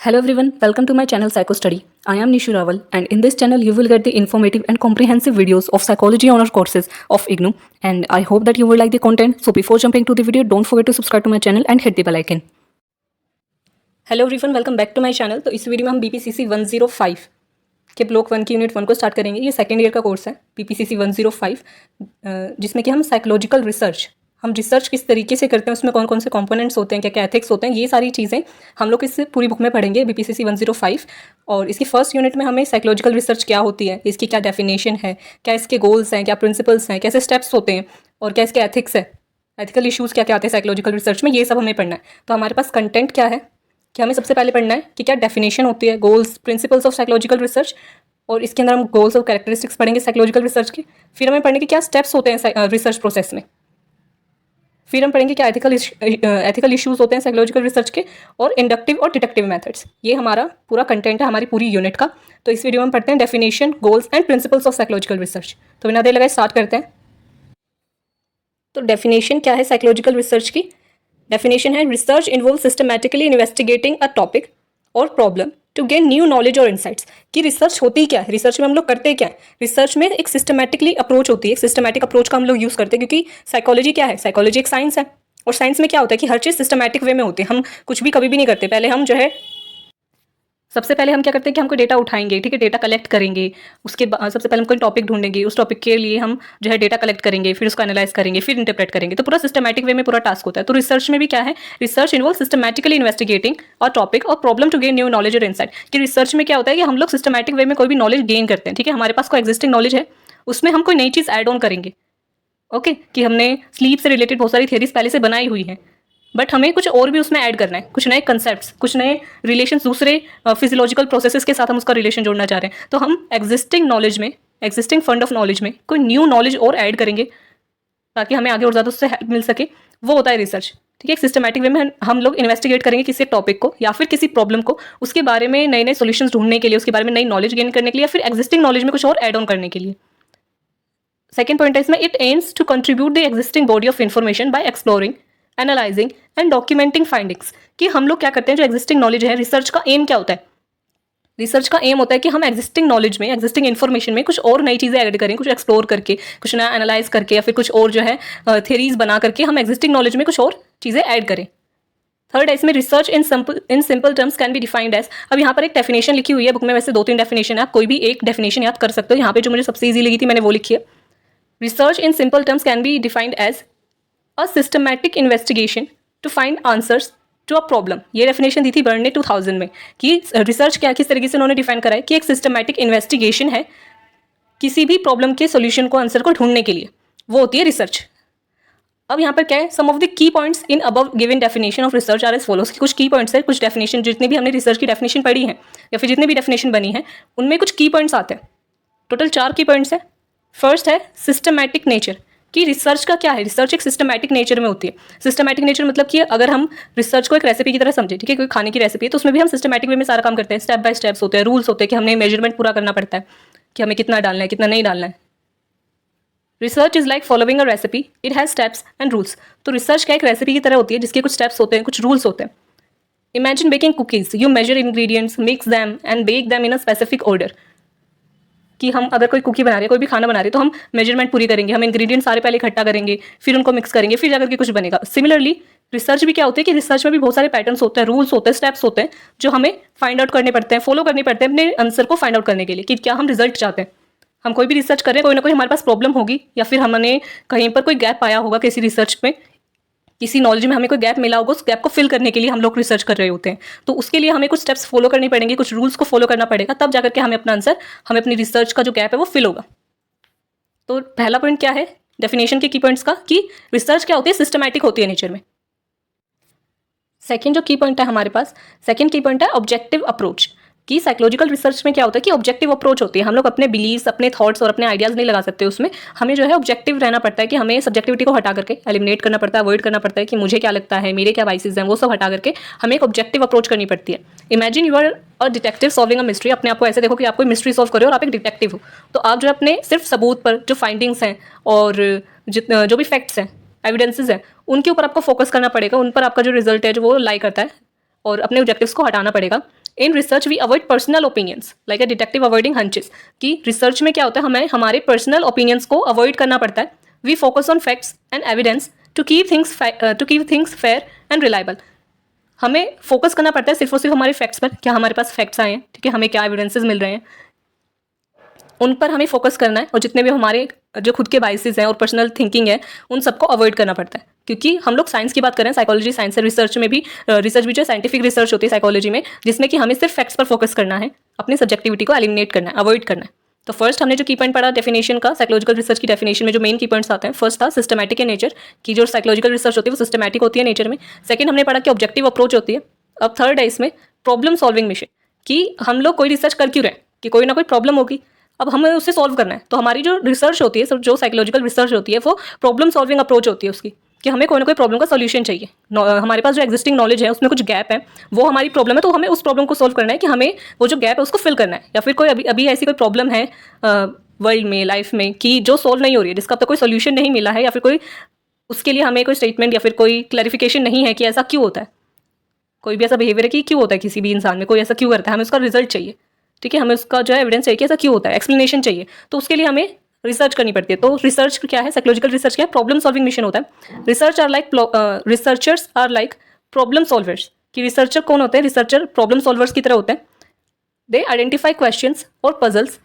Hello everyone, welcome to my channel Psycho Study. I am Nishu Rawal and in this channel you will get the informative and comprehensive videos of psychology honor courses of IGNOU and I hope that you will like the content. So before jumping to the video, don't forget to subscribe to my channel and hit the bell icon. Hello everyone, welcome back to my channel. तो इस video में हम BPCC 105 के block 1 की unit 1 को start करेंगे। ये second year का कोर्स है BPCC 105 जिसमें कि हम साइकोलॉजिकल रिसर्च हम रिसर्च किस तरीके से करते हैं, उसमें कौन कौन से कंपोनेंट्स होते हैं, क्या क्या एथिक्स होते हैं, ये सारी चीज़ें हम लोग इस पूरी बुक में पढ़ेंगे BPCC 105। और इसकी फर्स्ट यूनिट में हमें साइकोलॉजिकल रिसर्च क्या होती है, इसकी क्या डेफिनेशन है, क्या इसके गोल्स हैं, क्या प्रिंसिपल्स हैं, कैसे स्टेप्स होते हैं और क्या इसके एथिक्स है, एथिकल इशूज़ क्या क्या आते हैं साइकोलॉजिकल रिसर्च में, ये सब हमें पढ़ना है। तो हमारे पास कंटेंट क्या है कि हमें सबसे पहले पढ़ना है कि क्या डेफिनेशन होती है, goals principles of psychological research, और इसके अंदर हम गोल्स और कैरेक्टरिस्टिक्स पढ़ेंगे साइकोलॉजिकल रिसर्च के। फिर हमें पढ़ने के क्या स्टेप्स होते हैं रिसर्च प्रोसेस में। फिर हम पढ़ेंगे क्या एथिकल इश्यूज होते हैं साइकोलॉजिकल रिसर्च के, और इंडक्टिव और डिडक्टिव मेथड्स। ये हमारा पूरा कंटेंट है हमारी पूरी यूनिट का। तो इस वीडियो में हम पढ़ते हैं definition, goals and principles of psychological research. तो बिना देर लगाए स्टार्ट करते हैं। तो डेफिनेशन क्या है साइकोलॉजिकल रिसर्च की? डेफिनेशन है research involve systematically investigating a topic और problem to gain new knowledge और इंसाइट्स। कि रिसर्च होती क्या है, रिसर्च में हम लोग करते क्या है। रिसर्च में एक सिस्टमैटिकली अप्रोच होती है, एक सिस्टमैटिक अप्रोच का हम लोग यूज़ करते हैं, क्योंकि साइकोलॉजी क्या है, साइकोलॉजी एक साइंस है और साइंस में क्या होता है कि हर चीज़ सिस्टमैटिक वे में होती है। हम कुछ भी कभी भी नहीं करते, पहले हम जो है सबसे पहले हम क्या करते हैं कि हमको डेटा उठाएंगे, ठीक है, डेटा कलेक्ट करेंगे। उसके बाद सबसे पहले हम कोई टॉपिक ढूंढेंगे, उस टॉपिक के लिए हम जो है डेटा कलेक्ट करेंगे, फिर उसको एनालाइज करेंगे, फिर इंटरप्रेट करेंगे। तो पूरा सिस्टमैटिक वे में पूरा टास्क होता है। तो रिसर्च में भी क्या है, रिसर्च इन्वॉल्व सिस्टमैटिकली इन्वेस्टिगेटिंग और टॉपिक और problem to gain new knowledge और इंसाइट। कि रिसर्च में क्या होता है कि हम लोग सिस्टमैटिक वे में कोई भी नॉलेज गेन करते हैं, ठीक है। हमारे पास कोई एग्जिस्टिंग नॉलेज है, उसमें हम कोई नई चीज़ ऐड ऑन करेंगे, ओके कि हमने स्लीप से रिलेटेड बहुत सारी थियरीज पहले से बनाई हुई हैं, बट हमें कुछ और भी उसमें ऐड करना है, कुछ नए कंसेप्ट्स, कुछ नए रिलेशन, दूसरे फिजियोलॉजिकल प्रोसेसेस के साथ हम उसका रिलेशन जोड़ना चाह रहे हैं। तो हम एग्जिस्टिंग नॉलेज में, एग्जिस्टिंग फंड ऑफ नॉलेज में कोई न्यू नॉलेज और ऐड करेंगे ताकि हमें आगे और ज़्यादा उससे हेल्प मिल सके। वो होता है रिसर्च, ठीक है। एक सिस्टमैटिक वे में हम लोग इन्वेस्टिगेट करेंगे किसी टॉपिक को या फिर किसी प्रॉब्लम को, उसके बारे में नए नए सोल्यूशंस ढूंढने के लिए, उसके बारे में नई नॉलेज गेन करने के लिए, या फिर एग्जिस्टिंग नॉलेज में कुछ और ऐड ऑन करने के लिए। सेकेंड पॉइंट है इसमें, it aims to contribute the existing body of information by exploring, analysing and documenting findings. कि हम लोग क्या करते हैं, जो एग्जिस्टिंग नॉलेज है, रिसर्च का एम क्या होता है? रिसर्च का एम होता है कि हम एग्जिस्टिंग नॉलेज में, एग्जिस्टिंग इन्फॉर्मेशन में कुछ और नई चीज़ें ऐड करें, कुछ एक्सप्लोर करके, कुछ नया एनालाइज करके, या फिर कुछ और जो है थ्योरीज बना करके हम एग्जिस्टिंग नॉलेज में कुछ और चीज़ें ऐड करें। थर्ड है इसमें, research in simple terms can be defined as. अब यहाँ पर एक डेफिनेशन लिखी हुई है बुक में, वैसे 2-3 डेफिनेशन है, आप कोई भी एक डेफिनेशन याद कर सकते हो। यहाँ पे जो मुझे सबसे ईजी लगी थी मैंने वो लिखी है। Research in simple terms can be defined as a systematic investigation to find answers to a problem. ये डेफिनेशन दी थी बर्न ने 2000 में कि रिसर्च क्या, किस तरीके से उन्होंने डिफाइन करा है कि एक सिस्टमैटिक इन्वेस्टिगेशन है किसी भी प्रॉब्लम के सॉल्यूशन को, आंसर को ढूंढने के लिए, वो होती है रिसर्च। अब यहाँ पर क्या है, some of the key points in above given definition of research are as follows. कुछ की पॉइंट्स है, कुछ डेफिनेशन, जितनी भी हमने रिसर्च की डेफिनेशन पढ़ी है या फिर जितनी भी डेफिनेशन बनी है, उनमें कुछ की पॉइंट्स आते हैं। टोटल 4 की पॉइंट्स है। फर्स्ट है सिस्टमैटिक नेचर, कि रिसर्च का क्या है, रिसर्च एक सिस्टमैटिक नेचर में होती है। सिस्टमैटिक नेचर मतलब कि अगर हम रिसर्च को एक रेसिपी की तरह समझे, ठीक है, कोई खाने की रेसिपी है, तो उसमें भी हम सिस्टमैटिक वे में सारा काम करते हैं। स्टेप बाय स्टेप्स होते हैं, रूल्स होते हैं कि हमने मेजरमेंट पूरा करना पड़ता है कि हमें कितना डालना है, कितना नहीं डालना है। Research is like following a recipe, it has steps and rules. तो रिसर्च क्या एक रेसिपी की तरह होती है जिसके कुछ स्टेप्स होते हैं, कुछ रूल्स होते हैं। Imagine baking cookies, you measure ingredients, mix them and bake them in a specific order. कि हम अगर कोई कुकी बना रहे हैं, कोई भी खाना बना रहे हैं, तो हम मेजरमेंट पूरी करेंगे, हम इंग्रेडिएंट सारे पहले इकट्ठा करेंगे, फिर उनको मिक्स करेंगे, फिर जाकर के कुछ बनेगा। सिमिलरली रिसर्च भी क्या होती है कि रिसर्च में भी बहुत सारे पैटर्न्स होते हैं, रूल्स होते हैं, स्टेप्स होते हैं, जो हमें फाइंड आउट करने पड़ते हैं, फॉलो करने पड़ते हैं अपने आंसर को फाइंड आउट करने के लिए कि क्या हम रिजल्ट चाहते हैं। हम कोई भी रिसर्च कर रहे हैं, कोई ना कोई हमारे पास प्रॉब्लम होगी, या फिर हमने कहीं पर कोई गैप पाया होगा किसी रिसर्च में, किसी नॉलेज में हमें कोई गैप मिला होगा, उस गैप को फिल करने के लिए हम लोग रिसर्च कर रहे होते हैं। तो उसके लिए हमें कुछ स्टेप्स फॉलो करनी पड़ेंगे, कुछ रूल्स को फॉलो करना पड़ेगा, तब जाकर के हमें अपना आंसर, हमें अपनी रिसर्च का जो गैप है वो फिल होगा। तो पहला पॉइंट क्या है डेफिनेशन के की पॉइंट्स का, कि रिसर्च क्या होती है, सिस्टमैटिक होती है नेचर में। सेकेंड जो की पॉइंट है हमारे पास, सेकेंड की पॉइंट है ऑब्जेक्टिव अप्रोच। कि साइकोलॉजिकल रिसर्च में क्या होता है कि ऑब्जेक्टिव अप्रोच होती है। हम लोग अपने बिलीव्स, अपने थॉट्स और अपने आइडियाज़ नहीं लगा सकते उसमें। हमें जो है ऑब्जेक्टिव रहना पड़ता है कि हमें सब्जेक्टिविटी को हटा करके एलिमिनेट करना पड़ता है, अवॉइड करना पड़ता है कि मुझे क्या लगता है, मेरे क्या बाइसेस हैं, वो सब हटा करके हमें एक ऑब्जेक्टिव अप्रोच करनी पड़ती है। Imagine you are a detective solving a mystery. अपने आप को ऐसे देखो कि आप कोई मिस्ट्री सॉल्व करो और आप एक डिटेक्टिव हो। तो आप जो अपने सिर्फ सबूत पर, जो फाइंडिंग्स हैं और जो भी फैक्ट्स हैं, एविडेंसेस हैं, उनके ऊपर आपको फोकस करना पड़ेगा, उन पर आपका जो रिजल्ट है जो वो लाई करता है, और अपने ऑब्जेक्टिव्स को हटाना पड़ेगा। In research we avoid personal opinions like a detective avoiding hunches, कि रिसर्च में क्या होता है, हमें हमारे पर्सनल ओपिनियंस को अवॉइड करना पड़ता है. We focus on facts and evidence to keep things fair and reliable. हमें फोकस करना पड़ता है सिर्फ और सिर्फ हमारे फैक्ट्स पर, क्या हमारे पास फैक्ट्स आए हैं, ठीक है, हमें क्या एविडेंसेस मिल रहे हैं, उन पर हमें फोकस करना है. और जितने भी हमारे जो खुद के बाइसेस हैं और पर्सनल थिंकिंग है, उन सबको अवॉइड करना पड़ता है. क्योंकि हम लोग साइंस की बात करें, साइकोलॉजी साइंस है, रिसर्च में भी रिसर्च भी जो साइंटिफिक रिसर्च होती है साइकोलॉजी में, जिसमें कि हमें सिर्फ फैक्ट्स पर फोकस करना है, अपनी सब्जेक्टिविटी को एलिमिनेट करना है, अवॉइड करना है. तो फर्स्ट हमने जो की पॉइंट पढ़ा डेफिनेशन का, साइकोलॉजिकल रिसर्च की डेफिनेशन में जो मेन की पॉइंट्स आते हैं, फर्स्ट था सिस्टमैटिक इन नेचर, की जो साइकोलॉजिकल रिसर्च होती है वो सिस्टमैटिक होती है नेचर में. सेकंड हमने पढ़ा कि ऑब्जेक्टिव अप्रोच होती है. अब थर्ड है इसमें प्रॉब्लम सॉल्विंग मिशन, कि हम लोग कोई रिसर्च कर क्यों रहे हैं, कि कोई ना कोई प्रॉब्लम होगी, अब हमें उससे सॉल्व करना है. तो हमारी जो रिसर्च होती है, जो साइकोलॉजिकल रिसर्च होती है, वो प्रॉब्लम सॉल्विंग अप्रोच होती है उसकी, कि हमें कोई ना कोई प्रॉब्लम का सॉल्यूशन चाहिए. हमारे पास जो एग्जिस्टिंग नॉलेज है उसमें कुछ गैप है, वो हमारी प्रॉब्लम है, तो हमें उस प्रॉब्लम को सॉल्व करना है, कि हमें वो जो गैप है उसको फिल करना है. या फिर कोई अभी ऐसी कोई प्रॉब्लम है वर्ल्ड में, लाइफ में, कि जो सॉल्व नहीं हो रही है, जिसका अब तक कोई सोल्यूशन नहीं मिला है, या फिर कोई उसके लिए हमें कोई स्टेटमेंट या फिर कोई क्लैरिफिकेशन नहीं है कि ऐसा क्यों होता है, कोई भी ऐसा बिहेवियर है कि क्यों होता है किसी भी इंसान में, कोई ऐसा क्यों करता है, हमें उसका रिजल्ट चाहिए. ठीक है, हमें उसका जो है एविडेंस चाहिए कि ऐसा क्यों होता है, एक्सप्लेनेशन चाहिए. तो उसके लिए हमें रिसर्च करनी पड़ती है. तो रिसर्च क्या है, साइकोलॉजिकल रिसर्च क्या है, प्रॉब्लम सॉल्विंग मिशन होता है. Researchers are like problem solvers, कि रिसर्चर कौन होते हैं, रिसर्चर प्रॉब्लम सॉल्वर्स की तरह होते हैं. दे आइडेंटिफाई क्वेश्चंस और पजल्स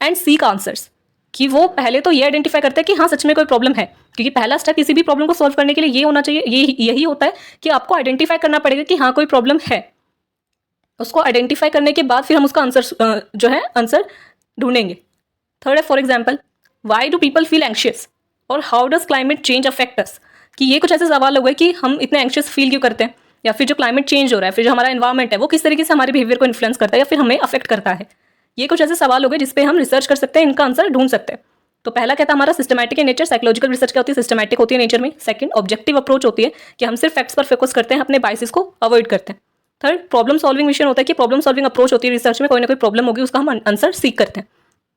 एंड सीक आंसर्स, कि वो पहले तो ये आइडेंटिफाई करते हैं कि हाँ सच में कोई प्रॉब्लम है. क्योंकि पहला स्टेप किसी भी प्रॉब्लम को सॉल्व करने के लिए ये होना चाहिए, यही होता है कि आपको आइडेंटिफाई करना पड़ेगा कि हाँ कोई प्रॉब्लम है. उसको आइडेंटिफाई करने के बाद फिर हम उसका आंसर जो है आंसर ढूंढेंगे. थर्ड है for example, why do people feel anxious और how does climate change affect us, कि ये कुछ ऐसे सवाल हो गए कि हम इतने एंशियस फील क्यों करते हैं, या फिर जो क्लाइमेट चेंज हो रहा है, फिर जो हमारा एनवायरमेंट है वो किस तरीके से हमारे बिहेवियर को इन्फ्लुएंस करता है या फिर हमें अफेक्ट करता है. ये कुछ ऐसे सवाल हो गए जिसपे हम रिसर्च कर सकते हैं, इनका आंसर ढूंढ सकते हैं. तो पहला कहता है हमारा systematic in nature, psychological research क्या होती है, सिस्टमैटिक होती है नेचर में. सेकंड ऑब्जेक्टिव अप्रोच होती है, कि हम सिर्फ फैक्ट्स पर फोकस करते हैं, अपने बाइसेस को अवॉइड करते हैं. थर्ड प्रॉब्लम सॉल्विंग मिशन होता है, कि प्रॉब्लम सॉल्विंग अप्रोच होती है रिसर्च में, कोई ना कोई प्रॉब्लम होगी उसका हम आंसर सीख करते हैं.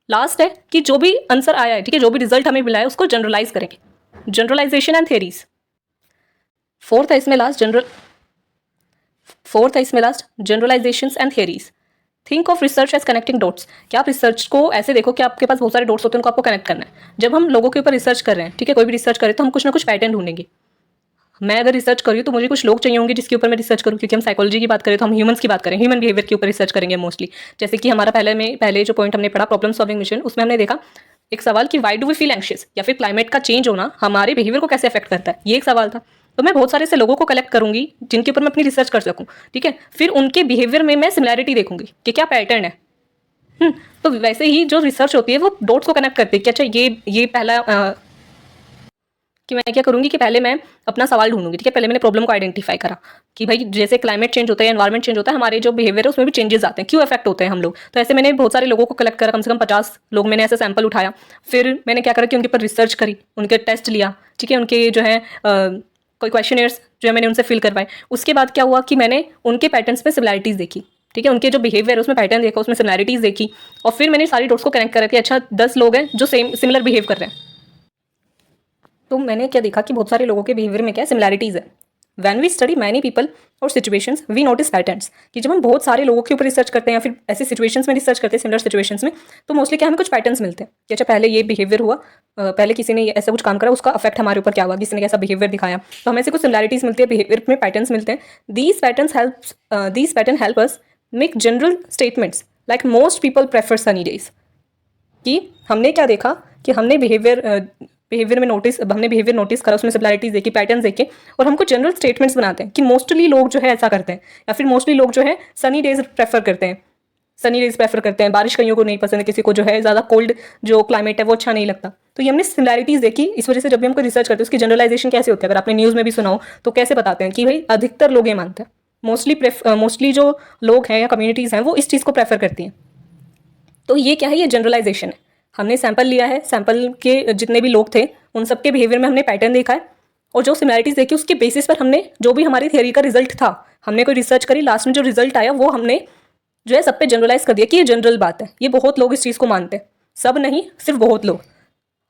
लास्ट है कि जो भी आंसर आया है, ठीक है, जो भी रिजल्ट हमें मिला है उसको जनरलाइज करेंगे, जनरलाइजेशन एंड थियरीज. फोर्थ है इसमें last generalisations and theories. Think of research as connecting dots, कि आप रिसर्च को ऐसे देखो कि आपके पास बहुत सारे डॉट्स होते हैं, उनको आपको कनेक्ट करना है. जब हम लोगों के ऊपर रिसर्च कर रहे हैं, ठीक है, कोई भी रिसर्च करें तो हम कुछ ना कुछ पैटर्न ढूंढेंगे. मैं अगर रिसर्च करूँ तो मुझे कुछ लोग चाहिए होंगे जिसके ऊपर मैं रिसर्च करूँ, क्योंकि हम साइकोलॉजी की बात करें तो हम ह्यूमंस की बात करें, ह्यूमन बिहेवियर के ऊपर रिसर्च करेंगे मोस्टली. जैसे कि हमारा पहले जो पॉइंट हमने पढ़ा प्रॉब्लम सॉल्विंग मिशन, उसमें हमने देखा एक सवाल कि why do we feel anxious, या फिर क्लाइमेट का चेंज होना हमारे बिहेवियर को कैसे अफेक्ट करता है, ये एक सवाल था. तो मैं बहुत सारे ऐसे लोगों को कलेक्ट करूंगी जिनके ऊपर मैं अपनी रिसर्च कर सकूं, ठीक है, फिर उनके बिहेवियर में मैं सिमिलैरिटी देखूंगी कि क्या पैटर्न है. तो वैसे ही जो रिसर्च होती है वो डॉट्स को कनेक्ट करती है कि अच्छा ये पहला कि मैं क्या करूंगी कि पहले मैं अपना सवाल ढूंढूंगी, ठीक है, पहले मैंने प्रॉब्लम को आइडेंटिफाई करा कि भाई जैसे क्लाइमेट चेंज होता है, एनवायरमेंट चेंज होता है, हमारे जो बिहेवियर है उसमें भी चेंजेस आते हैं, क्यों अफेक्ट होते हैं हम लोग. तो ऐसे मैंने बहुत सारे लोगों को कलेक्ट करा, कम से कम 50 लोग मैंने ऐसे सैंपल उठाया. फिर मैंने क्या करा कि उनके ऊपर रिसर्च करी, उनके टेस्ट लिया, ठीक है, उनके जो है कोई क्वेश्चनर्स जो है मैंने उनसे फिल करवाए. उसके बाद क्या हुआ कि मैंने उनके पैटर्न्स में सिमिलैरिटीज देखी, ठीक है, उनके जो बिहेवियर है उसमें पैटर्न देखा, उसमें सिमिलैरिटीज देखी, और फिर मैंने सारी डॉट्स को कनेक्ट करा कि अच्छा 10 लोग हैं जो सिमिलर बिहेव कर रहे हैं. तो मैंने क्या देखा कि बहुत सारे लोगों के बिहेवियर में क्या सिमिलैरिटीज है. When we study many people or situations we notice patterns, कि जब हम बहुत सारे लोगों के ऊपर रिसर्च करते हैं या फिर ऐसे सिचुएशंस में रिसर्च करते हैं, सिमिलर सिचुएशंस में, तो मोस्टली क्या हमें कुछ पैटर्न्स मिलते हैं कि अच्छा पहले ये बिहेवियर हुआ, पहले किसी ने ऐसा कुछ काम करा, उसका अफेक्ट हमारे ऊपर क्या हुआ, किसी ने कैसा बिहेवियर दिखाया, तो हमें से कुछ सिमिलैरिटीज मिलती है, बिहेवियर में पैटर्न्स मिलते हैं. These pattern help us make general statements like most people prefer Sunny days. कि हमने क्या देखा कि हमने बिहेवियर नोटिस करा, उसमें सिमिलैरिटीज देखी, पैटर्न्स देखे, और हमको जनरल स्टेटमेंट्स बनाते हैं कि मोस्टली लोग जो है ऐसा करते हैं, या फिर मोस्टली लोग जो है सनी डेज प्रेफर करते हैं. बारिश कईयों को नहीं पसंद है, किसी को जो है ज़्यादा कोल्ड जो क्लाइमेट है वो अच्छा नहीं लगता. तो ये हमने सिमिलैरिटीज देखी. इस वजह से जब भी हमको रिसर्च करते हैं उसकी जनरलाइजेशन कैसे होती है, अगर आपने न्यूज़ में भी सुना हो तो कैसे बताते हैं कि भाई अधिकतर लोग ये मानते हैं, मोस्टली जो लोग हैं या कम्युनिटीज़ हैं वो इस चीज़ को प्रेफर करती हैं. तो ये क्या है, ये जनरलाइजेशन है. हमने सैंपल लिया है, सैंपल के जितने भी लोग थे उन सबके बिहेवियर में हमने पैटर्न देखा है, और जो सिमिलैरिटीज देखी उसके बेसिस पर हमने जो भी हमारी थियरी का रिजल्ट था, हमने कोई रिसर्च करी, लास्ट में जो रिजल्ट आया वो हमने जो है सब पे जनरलाइज कर दिया कि ये जनरल बात है. ये बहुत लोग इस चीज़ को मानते हैं, सब नहीं, सिर्फ बहुत लोग.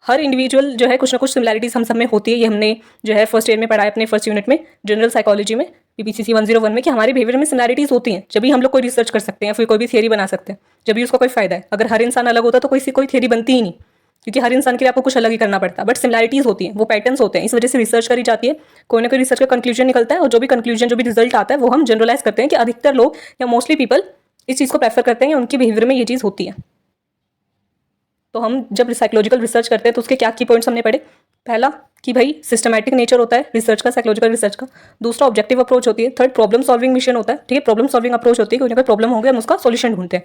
हर इंडिविजुअल जो है कुछ ना कुछ सिमिलैरिटीज हम सब में होती है. ये हमने जो है फर्स्ट ईयर में पढ़ा है अपने फर्स्ट यूनिट में जनरल साइकोलॉजी में. PPCC 101 में कि हमारे बिहेवियर में सिमिलैरिटीज होती हैं, जब भी हम लोग कोई रिसर्च कर सकते हैं, फिर कोई भी थियरी बना सकते हैं, जब भी उसका कोई फायदा है। अगर हर इंसान अलग होता तो कोई थियरी बनती ही नहीं, क्योंकि हर इंसान के लिए आपको कुछ अलग ही करना पड़ता है। बट सिमिलैरिटीज होती हैं, वो पैटर्न्स होते हैं, इस वजह से रिसर्च करी जाती है। कोई ना कोई रिसर्च का कंक्लूजन निकलता है, और जो भी कंक्लूजन, जो भी रिजल्ट आता है, वो हम जनरलाइज करते हैं कि अधिकतर लोग या मोस्टली पीपल इस चीज़ को प्रेफर करते हैं, उनके बिहेवियर में ये चीज़ होती है। तो हम जब साइकोलॉजिकल रिसर्च करते हैं तो उसके क्या की पॉइंट्स हमने पढ़े। पहला कि भाई सिस्टमैटिक नेचर होता है रिसर्च का, साइकोलॉजिकल रिसर्च का। दूसरा ऑब्जेक्टिव अप्रोच होती है। थर्ड प्रॉब्लम सॉल्विंग मिशन होता है, ठीक है, प्रॉब्लम सॉल्विंग अप्रोच होती है, कोई ना कोई प्रॉब्लम हो गया हम उसका सॉल्यूशन ढूंढते हैं।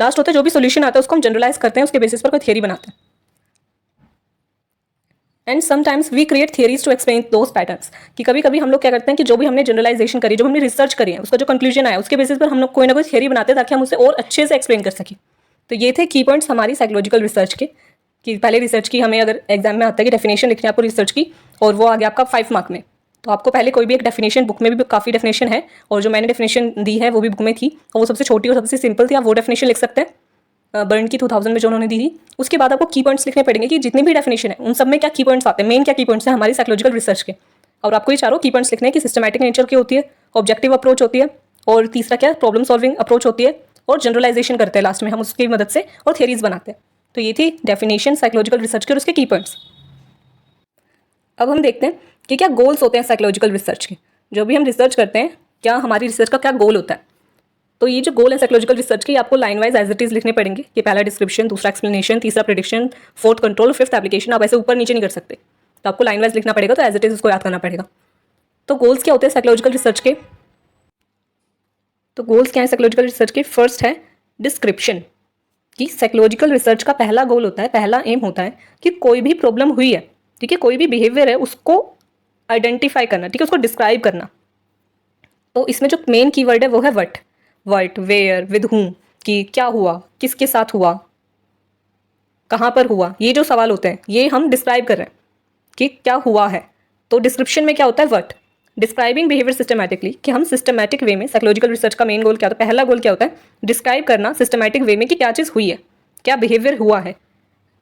लास्ट होता है जो भी सॉल्यूशन आता है उसको हम जनरलाइज करते हैं, उसके बेसिस पर कोई थियरी बनाते हैं। And sometimes we create theories to explain those patterns, कि कभी कभी हम लोग क्या करते हैं कि जो भी हमने जनरलाइजेशन करी, जो हमने रिसर्च करी है, उसका जो कंक्लूजन आया, उसके बेसिस पर हम लोग कोई ना कोई थियरी बनाते हैं ताकि हम उसे और अच्छे से एक्सप्लेन कर सकें। तो ये थे की पॉइंट्स हमारी साइकोलॉजिकल रिसर्च के, कि पहले रिसर्च की हमें अगर एग्जाम में आता है कि डेफिनेशन लिखनी है आपको रिसर्च की, और वो आ गया आपका 5 मार्क में, तो आपको पहले कोई भी एक डेफिनेशन, बुक में भी काफ़ी डेफिनेशन है, और जो मैंने डेफिनेशन दी है वो भी बुक में थी, और वो सबसे छोटी और सबसे सिंपल थी, आप वो डेफिनेशन लिख सकते हैं, बर्न की 2000 में जो उन्होंने दी थी। उसके बाद आपको की पॉइंट्स लिखने पड़ेंगे कि जितनी भी डेफिनेशन है उन सब में क्या की पॉइंट्स आते हैं, मेन क्या की पॉइंट्स हैं हमारी साइकोलॉजिकल रिसर्च के। और आपको ये चारों की पॉइंट्स लिखने हैं कि सिस्टमैटिक नेचर की होती है, ऑब्जेक्टिव अप्रोच होती है, और तीसरा क्या प्रॉब्लम सॉल्विंग अप्रोच होती है, और जनरलाइजेशन करते हैं लास्ट में हम उसकी मदद से, और थियरीज बनाते हैं। तो ये थी डेफिनेशन साइकोलॉजिकल रिसर्च के और उसके की पॉइंट्स। अब हम देखते हैं कि क्या गोल्स होते हैं साइकोलॉजिकल रिसर्च के। जो भी हम रिसर्च करते हैं, क्या हमारी रिसर्च का क्या गोल होता है। तो ये जो गोल है साइकोलॉजिकल रिसर्च के, आपको line wise as it is लिखने पड़ेंगे, कि पहला डिस्क्रिप्शन, दूसरा एक्सप्लेनेशन, तीसरा prediction, fourth control, fifth application. आप ऐसे ऊपर नीचे नहीं कर सकते, तो आपको लाइन वाइज लिखना पड़ेगा, तो एज इट इज उसको याद करना पड़ेगा। तो गोल्स क्या होते हैं साइकोलॉजिकल रिसर्च के। तो गोल्स क्या है साइकोलॉजिकल रिसर्च के। फर्स्ट है डिस्क्रिप्शन, कि साइकोलॉजिकल रिसर्च का पहला गोल होता है, पहला एम होता है कि कोई भी प्रॉब्लम हुई है, ठीक है, कोई भी बिहेवियर है, उसको आइडेंटिफाई करना, ठीक है, उसको डिस्क्राइब करना। तो इसमें जो मेन कीवर्ड है वो है व्हाट, वेयर, विद हुम, कि क्या हुआ, किसके साथ हुआ, कहाँ पर हुआ। ये जो सवाल होते हैं ये हम डिस्क्राइब कर रहे हैं कि क्या हुआ है। तो डिस्क्रिप्शन में क्या होता है, व्हाट, डिस्क्राइबिंग बिहेवियर सिस्टमैटिकली, कि हम सिस्टमैटिक वे में, साइकोलॉजिकल रिसर्च का मेन गोल क्या होता है, पहला गोल क्या होता है, डिस्क्राइब करना सिस्टमैटिक वे में कि क्या चीज़ हुई है, क्या बिहेवियर हुआ है।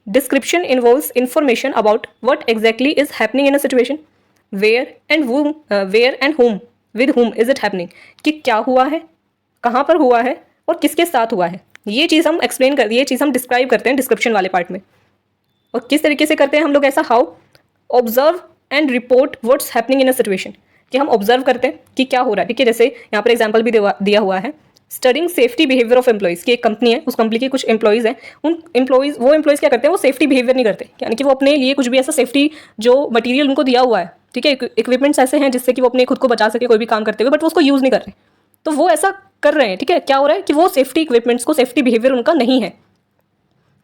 Description involves information about what exactly is happening in a situation, where and whom, with whom is it happening, कि क्या हुआ है, कहाँ पर हुआ है, और किसके साथ हुआ है। ये चीज़ हम एक्सप्लेन कर, ये चीज़ हम डिस्क्राइब करते हैं डिस्क्रिप्शन वाले पार्ट में। और किस तरीके से करते हैं हम लोग ऐसा, how, observe and report what's happening in a situation, कि हम ऑब्जर्व करते हैं कि क्या हो रहा है, ठीक है। जैसे यहाँ पर एग्जाम्पल भी दिया हुआ है, studying safety behaviour of employees, की एक कंपनी है, उस कंपनी के कुछ एम्प्लॉइज़ हैं, उन एम्प्लॉइज़ क्या करते हैं, वो सेफ्टी बिहेवियर नहीं करते, यानी कि वो अपने लिए कुछ भी ऐसा सेफ्टी जो मटीरियल उनको दिया हुआ है, ठीक है, इक्विपमेंट्स ऐसे हैं जिससे कि वो अपने खुद को बचा सके कोई भी काम करते हुए, बट वो उसको यूज़ नहीं कर रहे। तो वो ऐसा कर रहे हैं, ठीक है, क्या हो रहा है कि वो सेफ्टी इक्विपमेंट्स को, सेफ्टी बिहेवियर उनका नहीं है।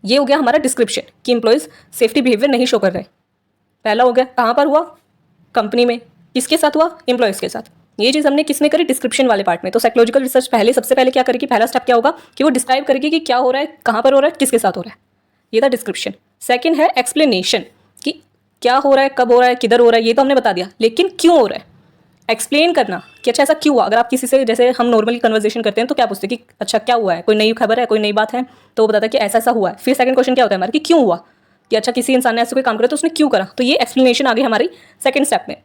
ये हो गया हमारा डिस्क्रिप्शन, कि एम्प्लॉइज़ सेफ्टी बिहेवियर नहीं शो कर रहे। पहला हो गया, कहाँ पर हुआ, कंपनी में, किसके साथ हुआ, एम्प्लॉइज़ के साथ। ये चीज़ हमने किसमें करी, डिस्क्रिप्शन वाले पार्ट में। तो साइकोलॉजिकल रिसर्च सबसे पहले क्या करेगी, पहला स्टेप क्या होगा कि वो डिस्क्राइब करेगी कि क्या हो रहा है, कहाँ पर हो रहा है, किसके साथ हो रहा है। ये था डिस्क्रिप्शन। सेकंड है एक्सप्लेनेशन, कि क्या हो रहा है, कब हो रहा है, किधर हो रहा है, ये तो हमने बता दिया, लेकिन क्यों हो रहा है, एक्सप्लेन करना कि अच्छा ऐसा क्यों हुआ। अगर आप किसी से, जैसे हम नॉर्मली कन्वर्सेशन करते हैं, तो क्या पूछते हैं कि अच्छा क्या हुआ है, कोई नई खबर है, कोई नई बात है, तो वो बताता है कि ऐसा ऐसा हुआ है। फिर सेकंड क्वेश्चन क्या होता है हमारा, कि क्यों हुआ, कि अच्छा किसी इंसान ने ऐसे कोई काम करा तो उसने क्यों करा। तो ये एक्सप्लेनेशन आ गई हमारी सेकंड स्टेप में।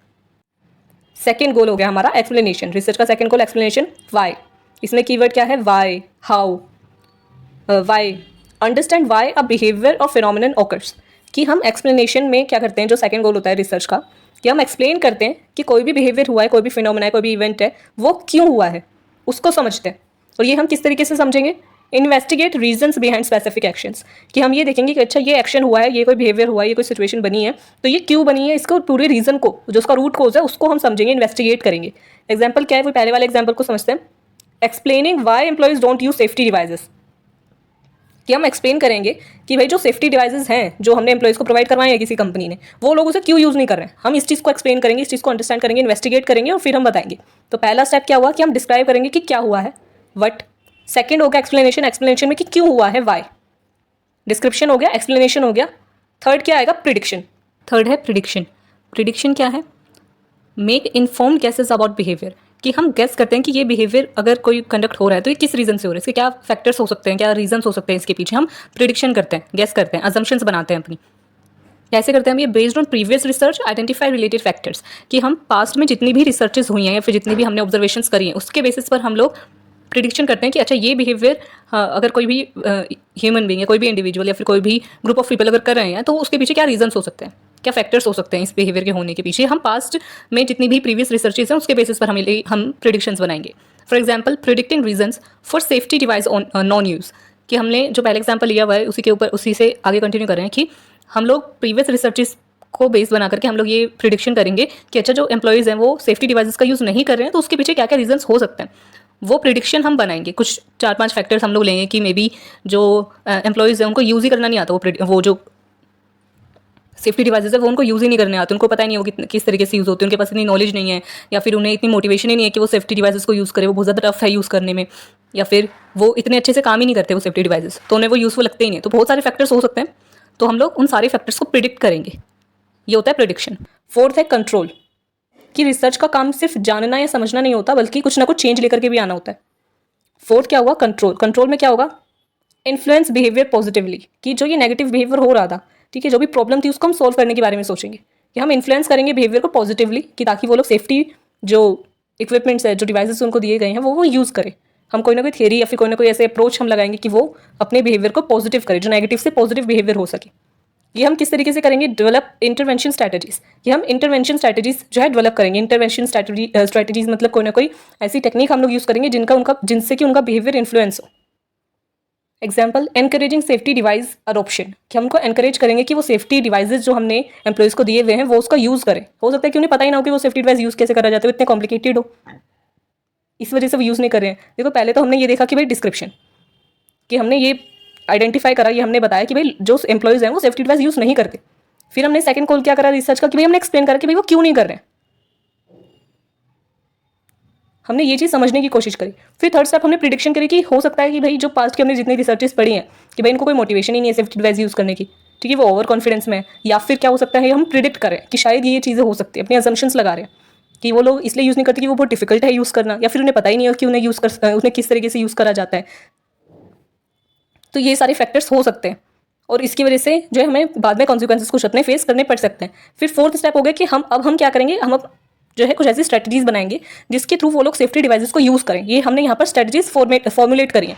सेकंड गोल हो गया हमारा एक्सप्लेनेशन, रिसर्च का सेकंड गोल एक्सप्लेनेशन। वाई, इसमें कीवर्ड क्या है, why, how, why, understand why a behaviour और फिनोमिनन ऑकर्स, कि हम एक्सप्लेनेशन में क्या करते हैं, जो सेकंड गोल होता है रिसर्च का, कि हम एक्सप्लेन करते हैं कि कोई भी बिहेवियर हुआ है, कोई भी फिनोमिना है, कोई भी इवेंट है, वो क्यों हुआ है, उसको समझते हैं। और ये हम किस तरीके से समझेंगे, investigate reasons behind specific actions, कि हम ये देखेंगे कि अच्छा ये एक्शन हुआ है, ये कोई बिहेवियर हुआ है, ये कोई सिचुएशन बनी है, तो ये क्यों बनी है, इसको पूरे रीजन को, जो उसका रूट कोज है, उसको हम समझेंगे, इन्वेस्टिगेट करेंगे। एग्जाम्पल क्या है, वो पहले वाले एग्जाम्पल को समझते हैं, explaining why employees don't use safety devices, कि हम एक्सप्लेन करेंगे कि भाई जो सेफ्टी डिवाइसेस हैं जो हमने एम्प्लॉइज़ को प्रोवाइड करवाए हैं किसी कंपनी ने, वो लोग उसे क्यों यूज़ नहीं कर रहे हैं। हम इस चीज़ को एक्सप्लेन करेंगे, इस चीज़ को अंडरस्टैंड करेंगे, इन्वेस्टिगेट करेंगे, और फिर हम बताएंगे। तो पहला स्टेप क्या हुआ कि हम डिस्क्राइब करेंगे कि क्या हुआ है, व्हाट। सेकंड हो गया एक्सप्लेनेशन, एक्सप्लेनेशन में कि क्यों हुआ है, वाई। डिस्क्रिप्शन हो गया, एक्सप्लेनेशन हो गया। थर्ड क्या आएगा, प्रिडिक्शन। थर्ड है प्रिडिक्शन। प्रिडिक्शन क्या है, make informed guesses about behaviour, कि हम गेस करते हैं कि ये बिहेवियर अगर कोई कंडक्ट हो रहा है तो ये किस रीज़न से हो रहा है, इसके क्या फैक्टर्स हो सकते हैं, क्या रीजंस हो सकते हैं इसके पीछे। हम प्रिडिक्शन करते हैं, गेस करते हैं, अजम्पशंस बनाते हैं अपनी। कैसे करते हैं हम ये? Based on previous research identify related factors, कि हम पास्ट में जितनी भी रिसर्चेज हुई हैं या फिर जितनी भी हमने ऑब्जर्वेशंस करी हैं उसके बेसिस पर हम लोग प्रिडिक्शन करते हैं कि अच्छा ये बिहेवियर अगर कोई भी ह्यूमन बीइंग या कोई भी इंडिविजुअल या फिर कोई भी ग्रुप ऑफ पीपल अगर कर रहे हैं तो उसके पीछे क्या रीजंस हो सकते हैं, क्या फैक्टर्स हो सकते हैं इस बिहेवियर के होने के पीछे। हम पास्ट में जितनी भी प्रीवियस रिसर्चेज हैं उसके बेसिस पर हम प्रिडिक्शंस बनाएंगे। For example predicting reasons for safety device on non use, कि हमने जो पहले एग्जाम्पल लिया हुआ है उसी के ऊपर उसी से आगे कंटिन्यू कर रहे हैं कि हम लोग प्रीवियस रिसर्चेज को बेस बना करके हम लोग ये प्रिडिक्शन करेंगे कि अच्छा जो एम्प्लॉयज़ हैं वो सेफ्टी डिवाइसेस का यूज़ नहीं कर रहे हैं तो उसके पीछे क्या क्या रीजंस हो सकते हैं, वो प्रिडिक्शन हम बनाएंगे। कुछ 4-5 फैक्टर्स हम लोग लेंगे कि मे बी जो एम्प्लॉयज़ हैं उनको यूज़ ही करना नहीं आता, वो जो सेफ्टी डिवाइसेस है वो उनको यूज़ ही नहीं करने आते, उनको पता ही नहीं हो कि किस तरीके से यूज़ होते हैं, उनके पास इतनी नॉलेज नहीं है या फिर उन्हें इतनी मोटिवेशन ही नहीं है कि वो सेफ्टी डिवाइसेस को यूज़ करें, वो बहुत ज़्यादा टफ है यूज़ करने में, या फिर वो इतने अच्छे से काम ही नहीं करते वो सेफ्टी डिवाइसेस, तो उन्हें वो यूज़फुल लगते ही नहीं। तो बहुत सारे फैक्टर्स हो सकते हैं, तो हम लोग उन सारे फैक्टर्स को प्रिडिक्ट करेंगे, ये होता है प्रिडिक्शन। फोर्थ है कंट्रोल, कि रिसर्च का काम सिर्फ जानना या समझना नहीं होता बल्कि कुछ ना कुछ चेंज लेकर के भी आना होता है। फोर्थ क्या हुआ? कंट्रोल। कंट्रोल में क्या होगा? इन्फ्लुएंस बिहेवियर पॉजिटिवली, कि जो ये नेगेटिव बिहेवियर हो रहा था, ठीक है, जो भी प्रॉब्लम थी उसको हम सॉल्व करने के बारे में सोचेंगे कि हम इन्फ्लुएंस करेंगे बिहेवियर को पॉजिटिवली, कि ताकि वो लोग सेफ्टी जो इक्विपमेंट्स है जो डिवाइसेस उनको दिए गए हैं वो यूज़ करें। हम कोई ना कोई थियरी या फिर कोई ना कोई ऐसे अप्रोच हम लगाएंगे कि वो अपने बिहेवियर को पॉजिटिव करें, जो नेगेटिव से पॉजिटिव बिहेवियर हो सके। ये हम किस तरीके से करेंगे? डेवलप इंटरवेंशन स्ट्रैटेजीज, कि हम इंटरवेंशन स्ट्रैटेजीज जो है डेवलप करेंगे। इंटरवेंशन स्ट्रैटेजीज मतलब कोई ना कोई ऐसी टेक्निक हम लोग यूज़ करेंगे जिनसे कि उनका बिहेवियर इन्फ्लुएंस हो। Example encouraging safety device adoption, कि हम उनको एनकरेज करेंगे कि वो सेफ्टी डिवाइसेज जो हमने एम्प्लॉयज़ को दिए हुए हैं वो उसका यूज़ करें। हो सकता है कि उन्हें पता ही ना हो कि वो सेफ्टी डिवाइस यूज़ कैसे करा जाता है, इतने कॉम्प्लिकेटेड हो, इस वजह से वो यूज़ नहीं कर रहे हैं। देखो पहले तो हमने ये देखा कि भाई डिस्क्रिप्शन, कि हमने ये आइडेंटिफाई करा, ये हमने बताया कि भाई जो एम्प्लॉयज़ हैं वो सेफ्टी डिवाइस यूज़ नहीं करते। फिर हमने सेकंड कॉल क्या करा रिसर्च का, कि भाई हमने एक्सप्लेन करा कि भाई वो क्यों नहीं कर रहे हैं, हमने ये चीज़ समझने की कोशिश करी। फिर थर्ड स्टेप हमने प्रिडिक्शन करी कि हो सकता है कि भाई जो पास्ट की हमने जितनी रिसर्चेस पढ़ी हैं कि भाई इनको कोई मोटिवेशन ही नहीं है सेफ्टी डिवाइस यूज़ करने की, ठीक है, वो ओवर कॉन्फिडेंस में है, या फिर क्या हो सकता है हम प्रिडिक्ट करें कि शायद ये चीज़ें हो सकती है, अपने असम्पशंस लगा रहे हैं कि वो लोग इसलिए यूज़ नहीं करते कि वो बहुत डिफिकल्ट है यूज़ करना, या फिर उन्हें पता ही नहीं है कि उन्हें किस तरीके से यूज़ करा जाता है। तो ये सारे फैक्टर्स हो सकते हैं और इसकी वजह से जो है हमें बाद में कॉन्सिक्वेंसेस कुछ अपने फेस करने पड़ सकते हैं। फिर फोर्थ स्टेप हो गया कि हम क्या करेंगे, हम अब जो है कुछ ऐसी स्ट्रेटजीज बनाएंगे जिसके थ्रू वो लोग सेफ्टी डिवाइसेस को यूज़ करें। ये हमने यहाँ पर स्ट्रेटजीज फॉर्मुलेट करी हैं।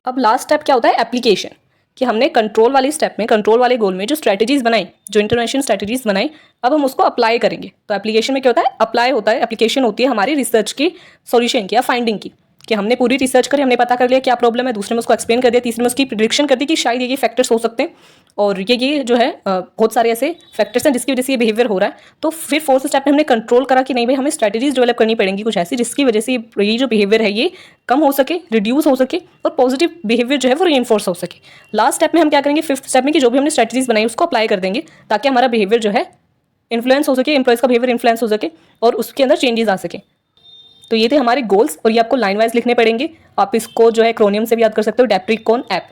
अब लास्ट स्टेप क्या होता है? एप्लीकेशन, कि हमने कंट्रोल वाली स्टेप में, कंट्रोल वाले गोल में जो स्ट्रेटजीज बनाई, जो इंटरवेंशन स्ट्रेटजीज बनाई, अब हम उसको अप्लाई करेंगे। तो एप्लीकेशन में क्या होता है? अप्लाई होता है। एप्लीकेशन होती है हमारी रिसर्च की सॉल्यूशन की या फाइंडिंग की, कि हमने पूरी रिसर्च करी, हमने पता कर लिया क्या प्रॉब्लम है, दूसरे में उसको एक्सप्लेन कर दिया, तीसरे में उसकी प्रिडिक्शन कर दी कि शायद ये फैक्टर्स हो सकते हैं और ये जो है बहुत सारे ऐसे फैक्टर्स हैं जिसकी वजह से ये बिहेवियर हो रहा है। तो फिर फोर्थ स्टेप में हमने कंट्रोल करा कि नहीं भाई हमें स्ट्रैटेजीज डेवलप करनी पड़ेंगी कुछ ऐसी जिसकी वजह से ये जो बिहेवियर है ये कम हो सके, रिड्यूस हो सके और पॉजिटिव बिहेवियर जो है वो रीइंफोर्स हो सके। लास्ट स्टेप में हम क्या करेंगे? फिफ्थ स्टेप में कि जो भी हमने स्ट्रैटेजीज बनाई उसको अप्लाई कर देंगे ताकि हमारा बिहेवियर जो है इन्फ्लुएंस हो सके, एम्प्लॉयज़ का बिहेवियर इन्फ्लुएंस हो सके और उसके अंदर चेंजेस आ सके। तो ये थे हमारे गोल्स और ये आपको लाइन वाइज लिखने पड़ेंगे। आप इसको जो है एक्रोनियम से भी याद कर सकते हो, डेप्रिकॉन ऐप,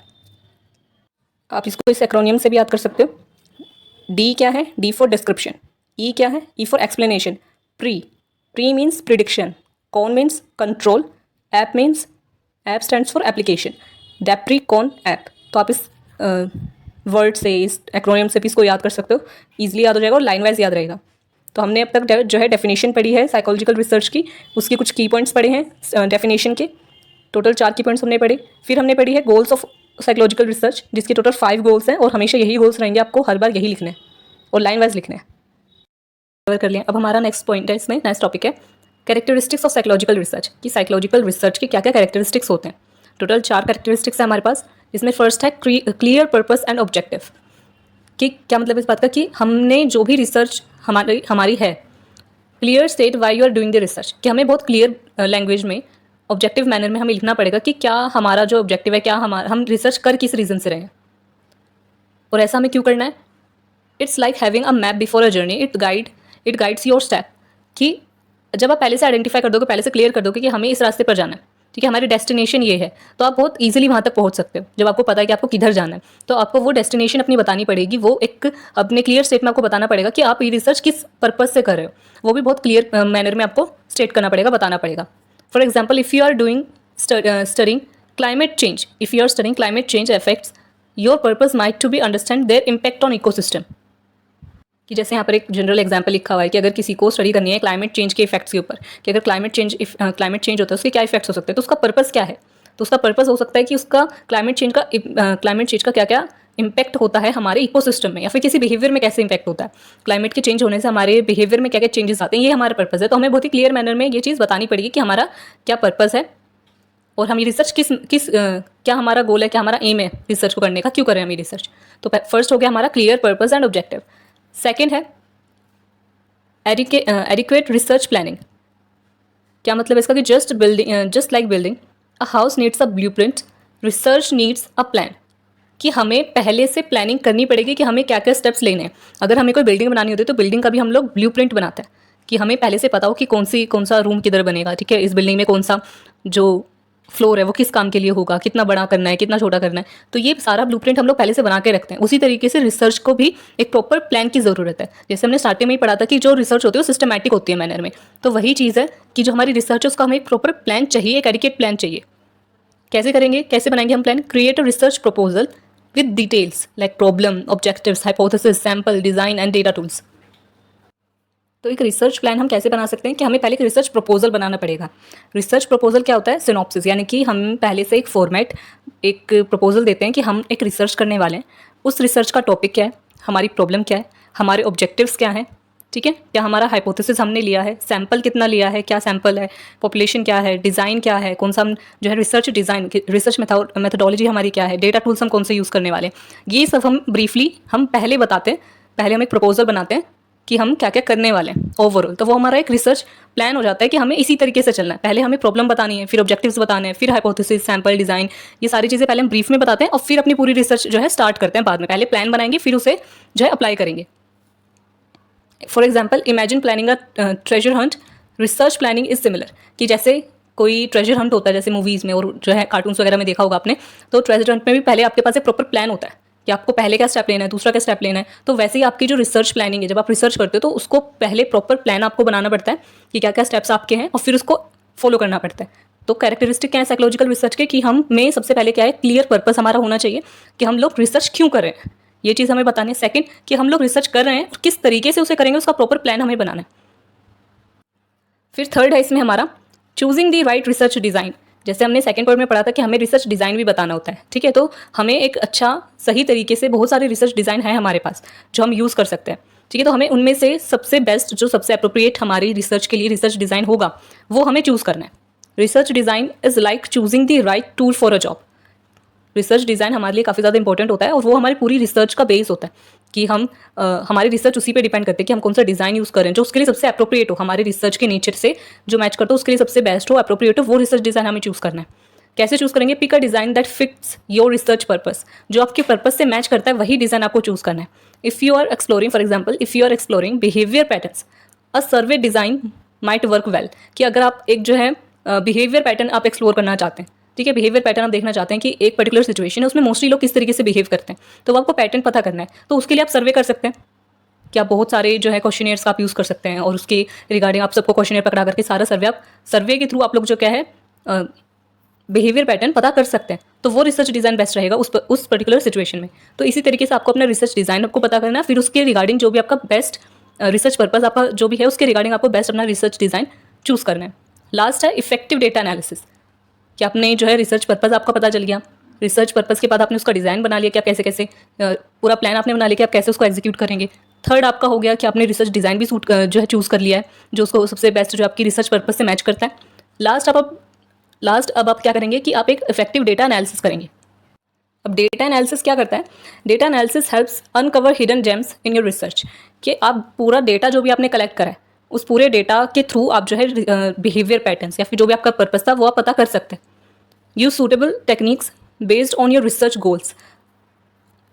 आप इसको इस एक्रोनियम से भी याद कर सकते हो। डी क्या है? D for description. ई क्या है? E for explanation. Pre means prediction, con means control, app means app stands for application, डेप्रिकॉन ऐप। तो आप इस वर्ड से, इस एक्रोनियम से भी इसको याद कर सकते हो, ईजिली याद हो जाएगा और लाइन वाइज याद रहेगा। तो हमने अब तक जो है डेफिनेशन पढ़ी है साइकोलॉजिकल रिसर्च की, उसके कुछ की पॉइंट्स पढ़े हैं डेफिनेशन के, टोटल 4 की पॉइंट्स हमने पढ़े। फिर हमने पढ़ी है गोल्स ऑफ साइकोलॉजिकल रिसर्च जिसके टोटल 5 गोल्स हैं और हमेशा यही गोल्स रहेंगे, आपको हर बार यही लिखने हैं और लाइन वाइज लिखने हैं। कवर कर लिया। अब हमारा नेक्स्ट पॉइंट है, इसमें नेक्स्ट टॉपिक है कैरेक्टरिस्टिक्स ऑफ साइकोलॉजिकल रिसर्च, कि साइकोलॉजिकल रिसर्च के क्या क्या कैरेक्टरिस्टिक्स होते हैं। टोटल 4 कैरेक्टरिस्टिक्स हैं हमारे पास, जिसमें फर्स्ट है क्लियर पर्पस एंड ऑब्जेक्टिव, कि क्या मतलब इस बात का कि हमने जो भी रिसर्च हमारी है, clear state why you are doing the research, कि हमें बहुत क्लियर लैंग्वेज में, ऑब्जेक्टिव मैनर में हमें लिखना पड़ेगा कि क्या हमारा जो ऑब्जेक्टिव है, क्या हम रिसर्च कर किस रीज़न से रहे हैं और ऐसा हमें क्यों करना है। It's like having a map before a journey, it guides your step, कि जब आप पहले से आइडेंटिफाई कर दोगे, पहले से क्लियर कर दोगे कि हमें इस रास्ते पर जाना है, ठीक है, हमारी डेस्टिनेशन ये है, तो आप बहुत ईजिली वहाँ तक पहुँच सकते हो। जब आपको पता है कि आपको किधर जाना है तो आपको वो डेस्टिनेशन अपनी बतानी पड़ेगी, वो एक अपने क्लियर स्टेट में आपको बताना पड़ेगा कि आप ये रिसर्च किस पर्पज़ से कर रहे हो, वो भी बहुत क्लियर मैनर में आपको स्टेट करना पड़ेगा, बताना पड़ेगा। For example, if you are doing studying climate change, if you are studying climate change effects your purpose might to be understand their impact on ecosystem. कि जैसे यहाँ पर एक जनरल एग्जांपल लिखा हुआ है कि अगर किसी को स्टडी करनी है क्लाइमेट चेंज के इफेक्ट्स के ऊपर, कि अगर क्लाइमेट चेंज होता है उसके क्या इफेक्ट्स हो सकते हैं, तो उसका पर्पस क्या है। तो उसका पर्पस हो सकता है कि उसका क्लाइमेट चेंज का क्या क्या इम्पैक्ट होता है हमारे इकोसिस्टम में, या फिर किसी बिहेवियर में कैसे इम्पैक्ट होता है। क्लाइमेट के चेंज होने से हमारे बिहेवियर में क्या क्या चेंजेस आते हैं, ये हमारा पर्पस है। तो हमें बहुत ही क्लियर मैनर में ये चीज़ बतानी पड़ेगी कि हमारा क्या पर्पस है और हम ये रिसर्च क्या हमारा गोल है, क्या हमारा एम है रिसर्च को करने का, क्यों करें हम ये रिसर्च। तो फर्स्ट हो गया हमारा clear purpose and objective. Second है एडिक्वेट रिसर्च प्लानिंग। क्या मतलब इसका कि just like building a house needs a blueprint, research needs a plan. कि हमें पहले से प्लानिंग करनी पड़ेगी कि हमें क्या क्या स्टेप्स लेने हैं। अगर हमें कोई बिल्डिंग बनानी होती है तो बिल्डिंग का भी हम लोग ब्लूप्रिंट बनाते हैं कि हमें पहले से पता हो कि कौन सा रूम किधर बनेगा, ठीक है, इस बिल्डिंग में कौन सा जो फ्लोर है वो किस काम के लिए होगा, कितना बड़ा करना है, कितना छोटा करना है। तो ये सारा ब्लूप्रिंट हम लोग पहले से बना के रखते हैं। उसी तरीके से रिसर्च को भी एक प्रॉपर प्लान की ज़रूरत है। जैसे हमने स्टार्टिंग में ही पढ़ा था कि जो रिसर्च होती है वो सिस्टमैटिक होती है मैनर में, तो वही चीज़ है कि जो हमारी रिसर्च है उसका हमें एक प्रॉपर प्लान चाहिए, एक एडिकेट प्लान चाहिए। कैसे करेंगे, कैसे बनाएंगे हम plan. Create a research proposal with details like problem, objectives, hypothesis, sample, design and data tools। तो एक रिसर्च प्लान हम कैसे बना सकते हैं कि हमें पहले एक रिसर्च प्रपोजल बनाना पड़ेगा। रिसर्च प्रपोजल क्या होता है, सिनॉप्सिस, यानी कि हम पहले से एक फॉर्मेट, एक प्रपोजल देते हैं कि हम एक रिसर्च करने वाले हैं। उस रिसर्च का टॉपिक क्या है, हमारी प्रॉब्लम क्या है, हमारे ऑब्जेक्टिव्स क्या हैं, ठीक है, क्या हमारा हाइपोथेसिस हमने लिया है, सैंपल कितना लिया है, क्या सैंपल है, पॉपुलेशन क्या है, डिज़ाइन क्या है, कौन सा हम जो है रिसर्च मेथोडोलॉजी हमारी क्या है, डेटा टूल्स हम कौन से यूज़ करने वाले हैं। ये सब हम ब्रीफली हम पहले बताते हैं। पहले हम एक प्रपोजल बनाते हैं कि हम क्या क्या करने वाले हैं ओवरऑल। तो वो हमारा एक रिसर्च प्लान हो जाता है कि हमें इसी तरीके से चलना है। पहले हमें प्रॉब्लम बतानी है, फिर ऑब्जेक्टिव्स बताने हैं, फिर हाइपोथेसिस, सैंपल, डिज़ाइन, ये सारी चीज़ें पहले हम ब्रीफ में बताते हैं और फिर अपनी पूरी रिसर्च जो है स्टार्ट करते हैं बाद में। पहले प्लान बनाएंगे, फिर उसे जो है अप्लाई करेंगे। For example, imagine planning a treasure Hunt, research planning is similar. कि जैसे कोई ट्रेजर हंट होता है जैसे मूवीज़ में और जो है कार्टून्स वगैरह में देखा होगा आपने, तो ट्रेजर हंट में भी पहले आपके पास एक प्रॉपर प्लान होता है कि आपको पहले क्या स्टेप लेना है, दूसरा क्या स्टेप लेना है। तो वैसे ही आपकी जो रिसर्च प्लानिंग है, जब आप रिसर्च करते हो तो उसको पहले प्रॉपर प्लान आपको बनाना पड़ता है कि क्या क्या स्टेप्स आपके हैं और फिर उसको फॉलो करना पड़ता है। तो कैरेक्टरिस्टिक क्या है साइकोलॉजिकल रिसर्च के कि हम में सबसे पहले क्या है, क्लियर पर्पस हमारा होना चाहिए कि हम लोग रिसर्च क्यों कर रहे हैं, ये चीज़ हमें बतानी है। सेकंड, कि हम लोग रिसर्च कर रहे हैं और किस तरीके से उसे करेंगे, उसका प्रॉपर प्लान हमें बनाना है। फिर थर्ड है इसमें हमारा choosing the right research design. जैसे हमने सेकंड पॉइंट में पढ़ा था कि हमें रिसर्च डिज़ाइन भी बताना होता है, ठीक है। तो हमें एक अच्छा सही तरीके से, बहुत सारे रिसर्च डिज़ाइन है हमारे पास जो हम यूज़ कर सकते हैं, ठीक है। तो हमें उनमें से सबसे बेस्ट, जो सबसे अप्रोप्रिएट हमारी रिसर्च के लिए रिसर्च डिज़ाइन होगा, वो हमें चूज़ करना है। Research design is like choosing the right tool for a job. Research design हमारे लिए काफ़ी ज़्यादा इंपॉर्टेंट होता है और वो हमारी पूरी रिसर्च का बेस होता है कि हम हमारी रिसर्च उसी पे डिपेंड करते हैं कि हम कौन सा डिज़ाइन यूज़ करें जो उसके लिए सबसे अप्रोप्रिएट हो, हमारे रिसर्च के नेचर से जो मैच करता हो, उसके लिए सबसे बेस्ट हो, अप्रोप्रिएट हो, वो रिसर्च डिज़ाइन हमें चूज़ करना है। कैसे चूज़ करेंगे, pick a design that fits your research purpose. जो आपके पर्पस से मैच करता है वही डिज़ाइन आपको चूज़ करना है। If you are exploring, for example, if you are exploring behaviour patterns, a survey design might work well. कि अगर आप एक जो है बिहेवियर पैटर्न आप एक्सप्लोर करना चाहते हैं, ठीक है, बिहेवियर पैटर्न आप देखना चाहते हैं कि एक पर्टिकुलर सिचुएशन है उसमें मोस्टली लोग किस तरीके से बिहेव करते हैं, तो वो आपको पैटर्न पता करना है। तो उसके लिए आप सर्वे कर सकते हैं कि आप बहुत सारे जो है क्वेश्चनियर्स आप यूज़ कर सकते हैं और उसके रिगार्डिंग आप सबको क्वेश्चनियर पकड़ा करके सारा सर्वे के थ्रू आप लोग जो क्या है बिहेवियर पैटर्न पता कर सकते हैं। तो वो रिसर्च डिज़ाइन बेस्ट रहेगा उस पर्टिकुलर सिचुएशन में। तो इसी तरीके से आपको अपना रिसर्च डिज़ाइन आपको पता करना है, फिर उसके रिगार्डिंग जो भी आपका बेस्ट रिसर्च पर्पस आपका जो भी है उसके रिगार्डिंग आपको बेस्ट अपना रिसर्च डिज़ाइन चूज़ करना है। लास्ट है इफेक्टिव डेटा एनालिसिस। कि आपने जो है रिसर्च पर्पस आपका पता चल गया, रिसर्च पर्पस के बाद आपने उसका डिज़ाइन बना लिया कि आप कैसे कैसे पूरा प्लान आपने बना लिया कि आप कैसे उसको एग्जीक्यूट करेंगे। थर्ड आपका हो गया कि आपने रिसर्च डिज़ाइन भी जो है चूज़ कर लिया है जो उसको सबसे बेस्ट जो आपकी रिसर्च पर्पस से मैच करता है। लास्ट अब आप क्या करेंगे कि आप एक इफेक्टिव डेटा एनालिसिस करेंगे। अब डेटा एनालिसिस क्या करता है, data analysis helps uncover hidden gems in your research. कि आप पूरा डेटा जो भी आपने कलेक्ट करा है उस पूरे डेटा के थ्रू आप जो है बिहेवियर पैटर्न्स या फिर जो भी आपका पर्पस था वो आप पता कर सकते हैं। Use suitable techniques based on your research goals.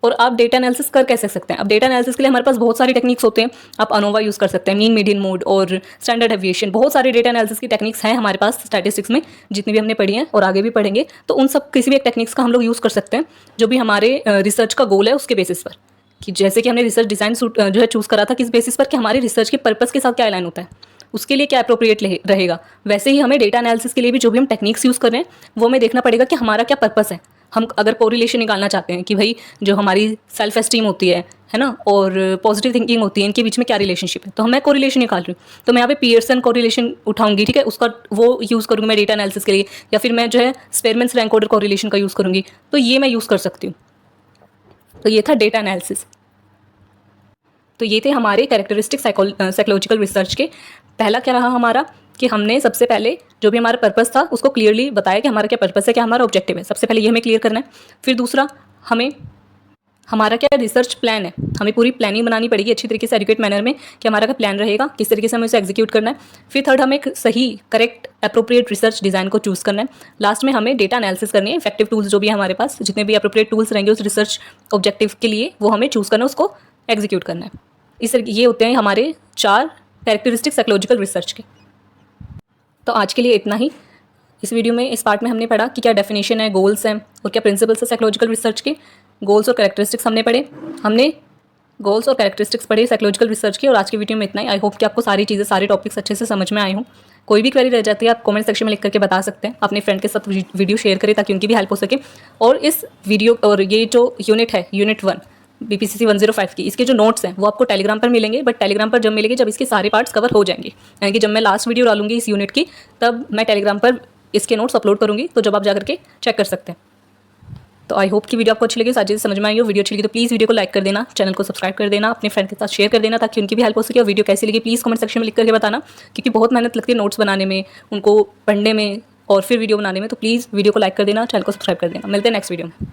और आप डेटा एनालिसिस कर कैसे सकते हैं। अब डेटा एनालिसिस के लिए हमारे पास बहुत सारी टेक्निक्स होते हैं। आप अनोवा यूज़ कर सकते हैं, मीन मीडियन मोड और स्टैंडर्ड डेविएशन, बहुत सारे डेटा एनालिसिस की टेक्निक्स हैं हमारे पास स्टैटिस्टिक्स में, जितनी भी हमने पढ़ी हैं और आगे भी पढ़ेंगे। तो उन सब किसी भी एक टेक्निक्स का हम लोग यूज़ कर सकते हैं जो भी हमारे रिसर्च का गोल है उसके बेसिस पर। कि जैसे कि हमने रिसर्च डिज़ाइन जो है चूज़ करा था किस बेसिस पर कि हमारे रिसर्च के पर्पस के साथ क्या अलाइन होता है, उसके लिए क्या अप्रोप्रिएट रहेगा। वैसे ही हमें डेटा एनालिसिस के लिए भी जो भी हम टेक्निक्स यूज़ कर रहे हैं वो हमें देखना पड़ेगा कि हमारा क्या पर्पस है, हम अगर कोरिलेशन निकालना चाहते हैं कि भाई जो हमारी सेल्फ एस्टीम होती है ना, और पॉजिटिव थिंकिंग होती है, इनके बीच में क्या रिलेशनशिप है, तो मैं कोरिलेशन निकाल रही हूँ। तो मैं यहाँ पे पियर्सन कोरिलेशन उठाऊंगी, ठीक है, उसका वो यूज़ करूँगी मैं डेटा एनालिसिस के लिए, या फिर मैं जो है स्पेरमैन्स रैंक ऑर्डर कोरिलेशन का यूज़ करूँगी। तो ये मैं यूज़ कर सकती हूँ। तो ये था डेटा एनालिसिस। तो ये थे हमारे कैरेक्टरिस्टिक साइकोलॉजिकल रिसर्च के। पहला क्या रहा हमारा कि हमने सबसे पहले जो भी हमारा पर्पस था उसको क्लियरली बताया कि हमारा क्या पर्पस है, क्या हमारा ऑब्जेक्टिव है। सबसे पहले ये हमें क्लियर करना है। फिर दूसरा, हमें हमारा क्या रिसर्च प्लान है, हमें पूरी प्लानिंग बनानी पड़ेगी अच्छी तरीके से एडुकेट मैनर में कि हमारा क्या प्लान रहेगा, किस तरीके से हमें उसे एग्जीक्यूट करना है। फिर थर्ड, हमें एक सही करेक्ट अप्रोप्रिएट रिसर्च डिज़ाइन को चूज़ करना है। लास्ट में हमें डेटा एनालिसिस करनी है। इफेक्टिव टूल्स जो भी है हमारे पास, जितने भी अप्रोप्रिएट टूल्स रहेंगे उस रिसर्च ऑब्जेक्टिव के लिए, वो हमें चूज़ करना है, उसको एग्जीक्यूट करना है। ये होते हैं हमारे 4 कैरेक्टरिस्टिक साइकोलॉजिकल रिसर्च के। तो आज के लिए इतना ही। इस वीडियो में, इस पार्ट में हमने पढ़ा कि क्या डेफिनेशन है, गोल्स हैं और क्या प्रिंसिपल्स है साइकोलॉजिकल रिसर्च के। गोल्स और कैरेक्टरिस्टिक्स हमने पढ़े। हमने गोल्स और कैरेक्टरिस्टिक्स पढ़े साइकोलॉजिकल रिसर्च की। और आज की वीडियो में इतना ही। आई होप कि आपको सारी चीज़ें, सारे टॉपिक्स अच्छे से समझ में आए हों। कोई भी क्वेरी रह जाती है आप कमेंट सेक्शन में लिख करके बता सकते हैं। अपने फ्रेंड के साथ वीडियो शेयर करें ताकि उनकी भी हेल्प हो सके। और इस वीडियो और ये जो यूनिट है, यूनिट 1 BPCC 105 की, इसके जो नोट्स हैं वो आपको टेलीग्राम पर मिलेंगे। बट टेलीग्राम पर जब मिलेंगे जब इसके सारे पार्ट्स कवर हो जाएंगे, यानी कि जब मैं लास्ट वीडियो डालूंगी इस यूनिट की, तब मैं टेलीग्राम पर इसके नोट्स अपलोड करूंगी। तो जब आप जाकर के चेक कर सकते हैं। तो आई होप कि वीडियो आपको अच्छी लगी, सारी चीज़ समझ में आई हो। वीडियो अच्छी लगी तो प्लीज़ वीडियो को लाइक कर देना, चैनल को सब्सक्राइब कर देना, अपने फ्रेंड के साथ शेयर कर देना ताकि उनकी भी हेल्प हो सके। और वीडियो कैसी लगी प्लीज़ कमेंट सेक्शन में लिख करके बताना, क्योंकि बहुत मेहनत लगती है नोट्स बनाने में, उनको पढ़ने में और फिर वीडियो बनाने में। तो प्लीज़ वीडियो को लाइक कर देना, चैनल को सब्सक्राइब कर देना। मिलते हैं नेक्स्ट वीडियो में।